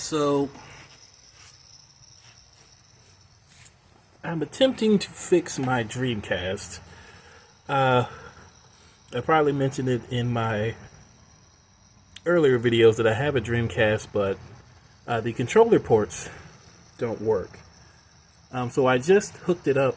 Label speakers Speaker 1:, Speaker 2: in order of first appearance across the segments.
Speaker 1: So I'm attempting to fix my Dreamcast. I probably mentioned it in my earlier videos that I have a Dreamcast, but the controller ports don't work. So I just hooked it up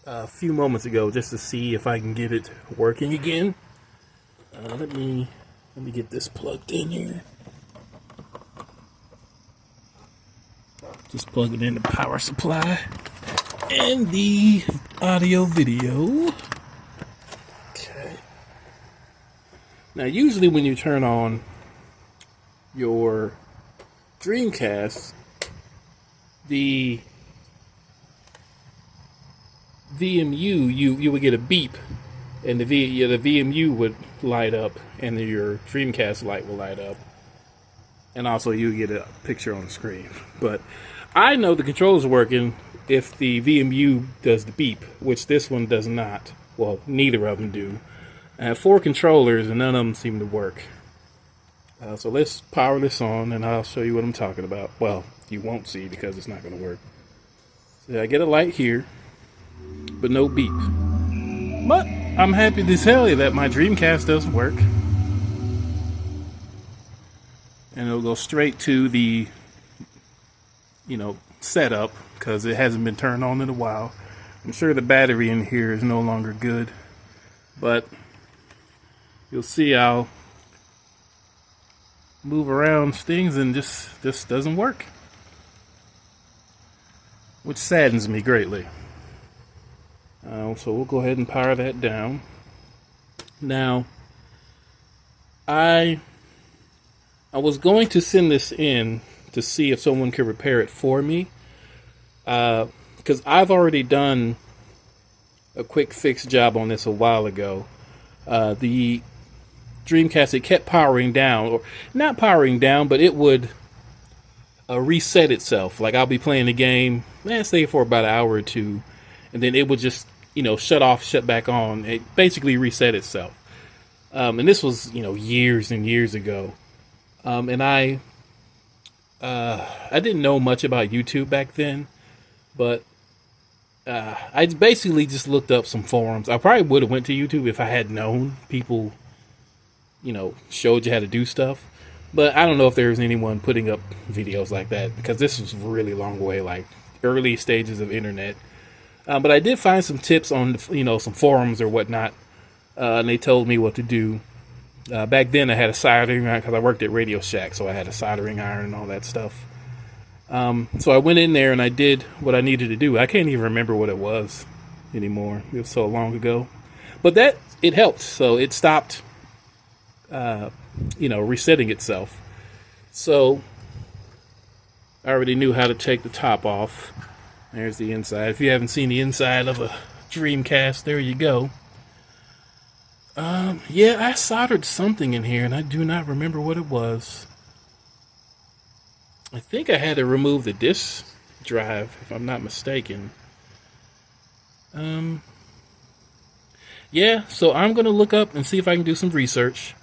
Speaker 1: a few moments ago just to see if I can get it working again. Let me get this plugged in here. Just plug it in the power supply and the audio video. Okay. Now usually when you turn on your Dreamcast, the VMU, you would get a beep, and the VMU would light up, and then your Dreamcast light will light up, and also you get a picture on the screen. But I know the controller's working if the VMU does the beep, which this one does not. Well, neither of them do. I have 4 controllers, and none of them seem to work. So let's power this on, and I'll show you what I'm talking about. Well, you won't see because it's not going to work. So I get a light here, but no beep. But I'm happy to tell you that my Dreamcast does work. And it'll go straight to the, setup, because it hasn't been turned on in a while. I'm sure the battery in here is no longer good, but you'll see I'll move around things and this doesn't work, which saddens me greatly. So we'll go ahead and power that down. Now, I was going to send this in to see if someone could repair it for me, because I've already done a quick fix job on this a while ago. The Dreamcast, it kept powering down, or not powering down, but it would reset itself. Like I'll be playing the game, say for about an hour or two, and then it would just shut off, shut back on. It basically reset itself. And this was years and years ago. And I didn't know much about YouTube back then, but I basically just looked up some forums. I probably would have went to YouTube if I had known people, showed you how to do stuff. But I don't know if there was anyone putting up videos like that, because this was really long way, like early stages of internet. But I did find some tips on, some forums or whatnot, and they told me what to do. Back then I had a soldering iron, because I worked at Radio Shack, so I had a soldering iron and all that stuff. So I went in there and I did what I needed to do. I can't even remember what it was anymore. It was so long ago. But it helped. So it stopped, resetting itself. So I already knew how to take the top off. There's the inside. If you haven't seen the inside of a Dreamcast, there you go. Yeah, I soldered something in here, and I do not remember what it was. I think I had to remove the disk drive, if I'm not mistaken. Yeah, so I'm going to look up and see if I can do some research.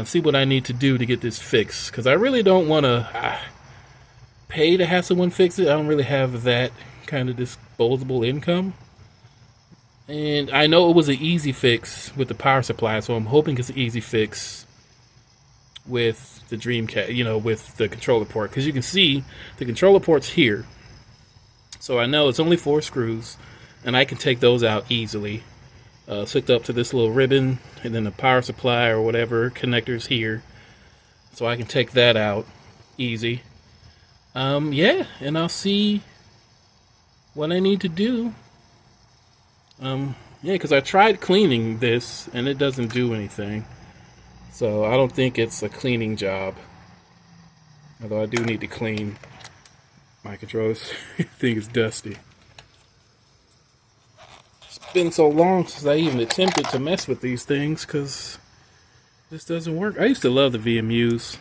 Speaker 1: See what I need to do to get this fixed. Because I really don't want to pay to have someone fix it. I don't really have that kind of disposable income. And I know it was an easy fix with the power supply, so I'm hoping it's an easy fix with the Dreamcast, with the controller port. Because you can see the controller port's here. So I know it's only 4 screws, and I can take those out easily. It's hooked up to this little ribbon, and then the power supply or whatever connector's here. So I can take that out easy. Yeah, and I'll see what I need to do. Yeah, because I tried cleaning this, and it doesn't do anything. So I don't think it's a cleaning job. Although I do need to clean my controllers. I think it's dusty. It's been so long since I even attempted to mess with these things, because this doesn't work. I used to love the VMUs.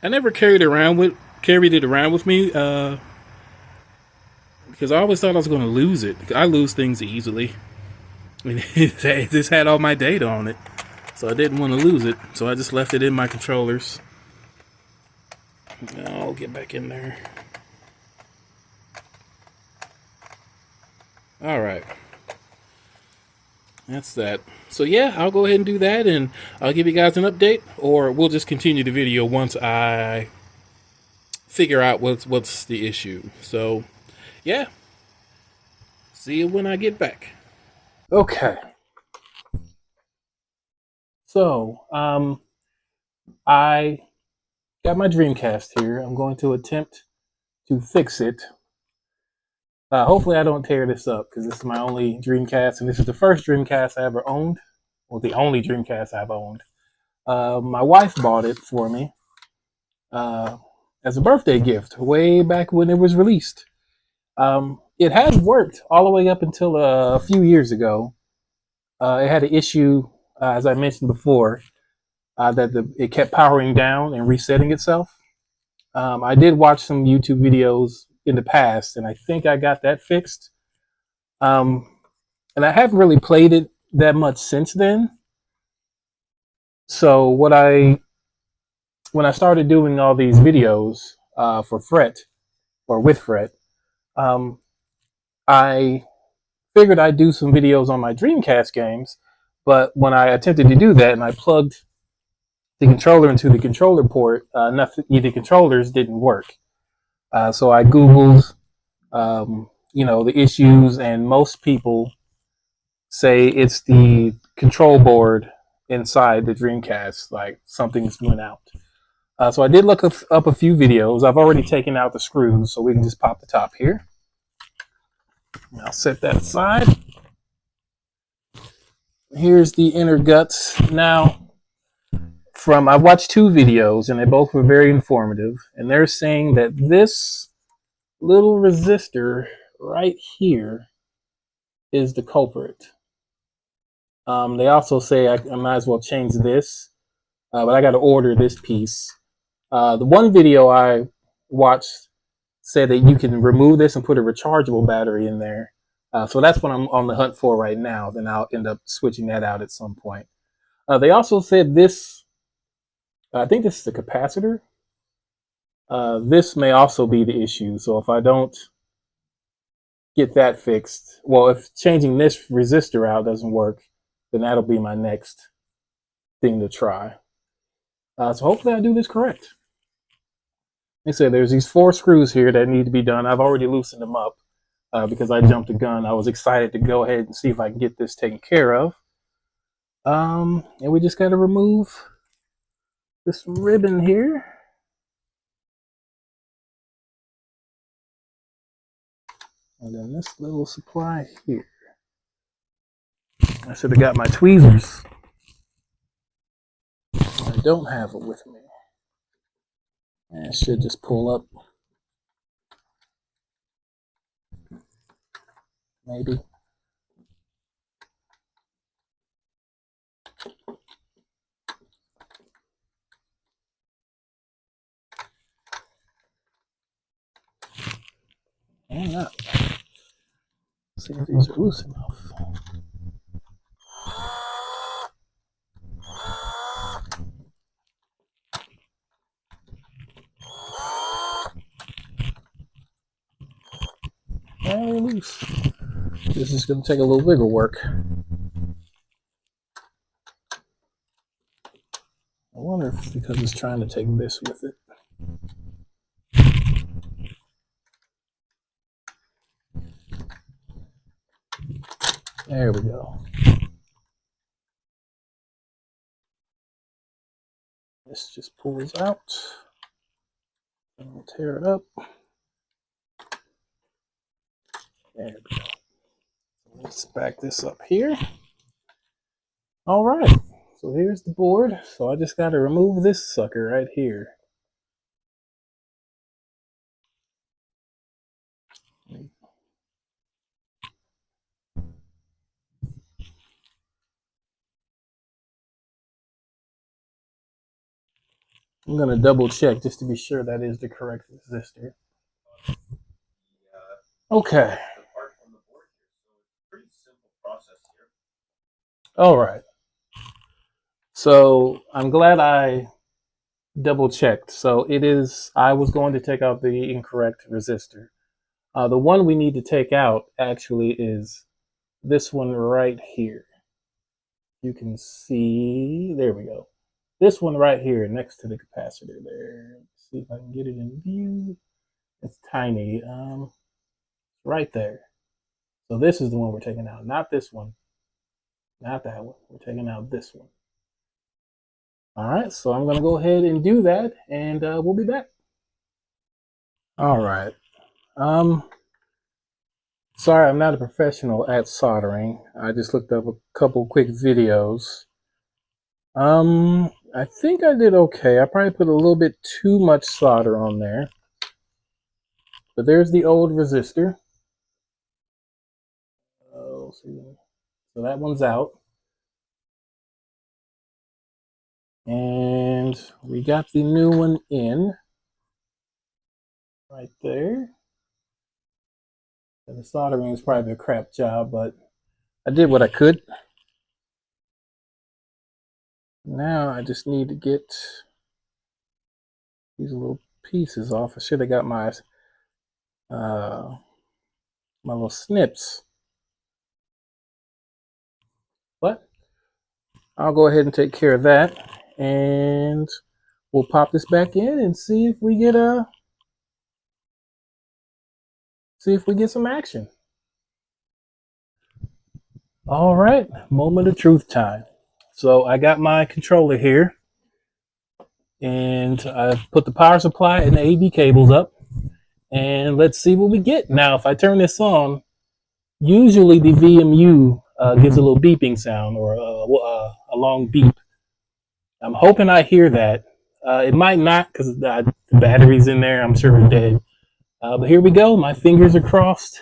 Speaker 1: I never carried it around with me, because I always thought I was going to lose it. I lose things easily. I mean, this had all my data on it, so I didn't want to lose it. So I just left it in my controllers. I'll get back in there. All right. That's that. So yeah, I'll go ahead and do that, and I'll give you guys an update, or we'll just continue the video once I figure out what's the issue. So yeah, see you when I get back. Okay. So I got my Dreamcast here. I'm going to attempt to fix it. Hopefully, I don't tear this up because this is my only Dreamcast, and this is the first Dreamcast I ever owned. Well, the only Dreamcast I've owned. My wife bought it for me uh, as a birthday gift way back when it was released. It has worked all the way up until a few years ago. It had an issue, as I mentioned before, that it kept powering down and resetting itself. I did watch some YouTube videos in the past, and I think I got that fixed. Um, and I haven't really played it that much since then. So when I started doing all these videos for Fret or with Fret, um, I figured I'd do some videos on my Dreamcast games. But when I attempted to do that and I plugged the controller into the controller port, the controllers didn't work. So I Googled, the issues, and most people say it's the control board inside the Dreamcast, like something's went out. So I did look up a few videos. I've already taken out the screws, so we can just pop the top here. I'll set that aside. Here's the inner guts. Now, I watched two videos, and they both were very informative. And they're saying that this little resistor right here is the culprit. They also say I might as well change this, but I got to order this piece. The one video I watched said that you can remove this and put a rechargeable battery in there. So that's what I'm on the hunt for right now. Then I'll end up switching that out at some point. They also said this, I think this is the capacitor. This may also be the issue. So if I don't get that fixed, well, if changing this resistor out doesn't work, then that'll be my next thing to try. So hopefully I do this correct. They said there's these 4 screws here that need to be done. I've already loosened them up because I jumped the gun. I was excited to go ahead and see if I can get this taken care of. And we just got to remove this ribbon here. And then this little supply here. I should have got my tweezers. I don't have it with me. And it should just pull up. Maybe. Why not? See if these are loose enough. Very loose. This is going to take a little bigger work. I wonder if it's because it's trying to take this with it. There we go. This just pulls out. And we'll tear it up. There we go. Let's back this up here. All right. So here's the board. So I just got to remove this sucker right here. I'm going to double check just to be sure that is the correct resistor. Okay. All right. So I'm glad I double checked. So it is, I was going to take out the incorrect resistor. The one we need to take out actually is this one right here. You can see, there we go. This one right here next to the capacitor there. Let's see if I can get it in view. It's tiny, right there. So this is the one we're taking out, not this one, not that one. We're taking out this one. All right, so I'm gonna go ahead and do that, and we'll be back. All right. Um, Sorry, I'm not a professional at soldering. I just looked up a couple quick videos. I think I did okay. I probably put a little bit too much solder on there. But there's the old resistor. Oh, see. So that one's out. And we got the new one in. Right there. And the soldering is probably a crap job, but I did what I could. Now I just need to get these little pieces off. I should have got my my little snips. But I'll go ahead and take care of that, and we'll pop this back in and see if we get some action. All right, moment of truth time. So I got my controller here, and I've put the power supply and the AV cables up, and let's see what we get. Now, if I turn this on, usually the VMU gives a little beeping sound or a long beep. I'm hoping I hear that. It might not because the battery's in there. I'm sure we're dead. But here we go. My fingers are crossed.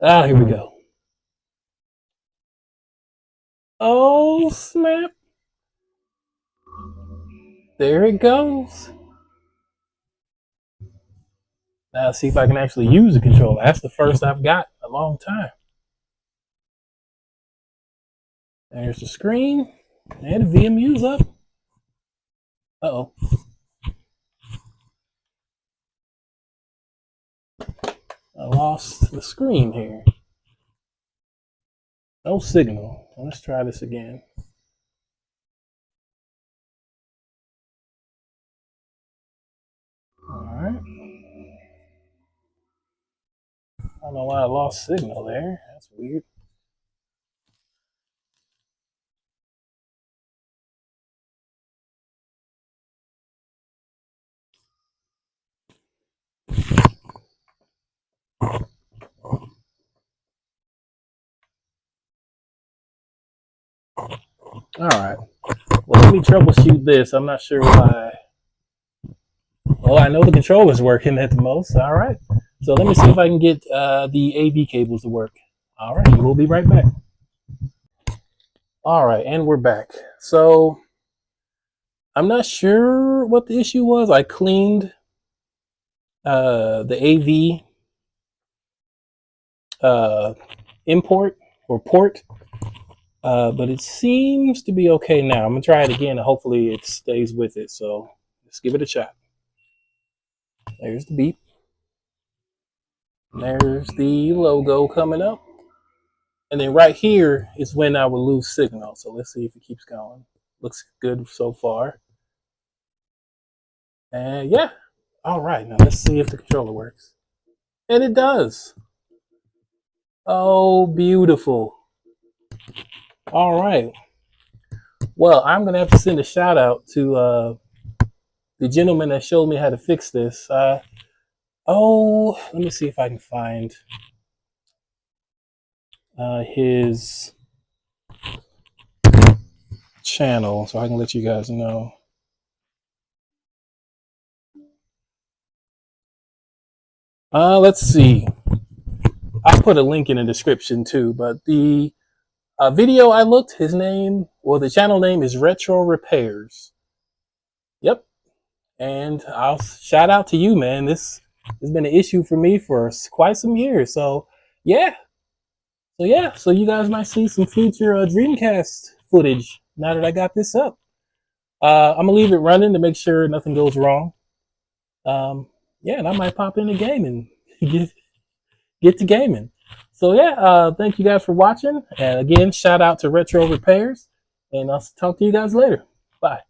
Speaker 1: Ah, here we go. Oh, snap. There it goes. Now, see if I can actually use the controller. That's the first I've got in a long time. There's the screen. And the VMU's up. Uh-oh. I lost the screen here. No signal. Let's try this again. All right. I don't know why I lost signal there. That's weird. All right. Well, let me troubleshoot this. I'm not sure why. Well, I know the controller's working at the most. All right. So let me see if I can get the AV cables to work. All right. We'll be right back. All right. And we're back. So I'm not sure what the issue was. I cleaned the AV import or port, but it seems to be okay now. I'm going to try it again and hopefully it stays with it. So let's give it a shot. There's the beep. There's the logo coming up. And then right here is when I will lose signal. So let's see if it keeps going. Looks good so far. And yeah. All right. Now let's see if the controller works. And it does. Oh, beautiful. All right. Well, I'm going to have to send a shout out to the gentleman that showed me how to fix this. Let me see if I can find his channel so I can let you guys know. Let's see. I'll put a link in the description too, but the video I looked, the channel name is Retro Repairs. Yep. And I'll shout out to you, man. This has been an issue for me for quite some years. So yeah. So you guys might see some future Dreamcast footage now that I got this up. I'm gonna leave it running to make sure nothing goes wrong. Yeah, and I might pop in a game and get to gaming. So yeah, thank you guys for watching. And again, shout out to Retro Repairs. And I'll talk to you guys later. Bye.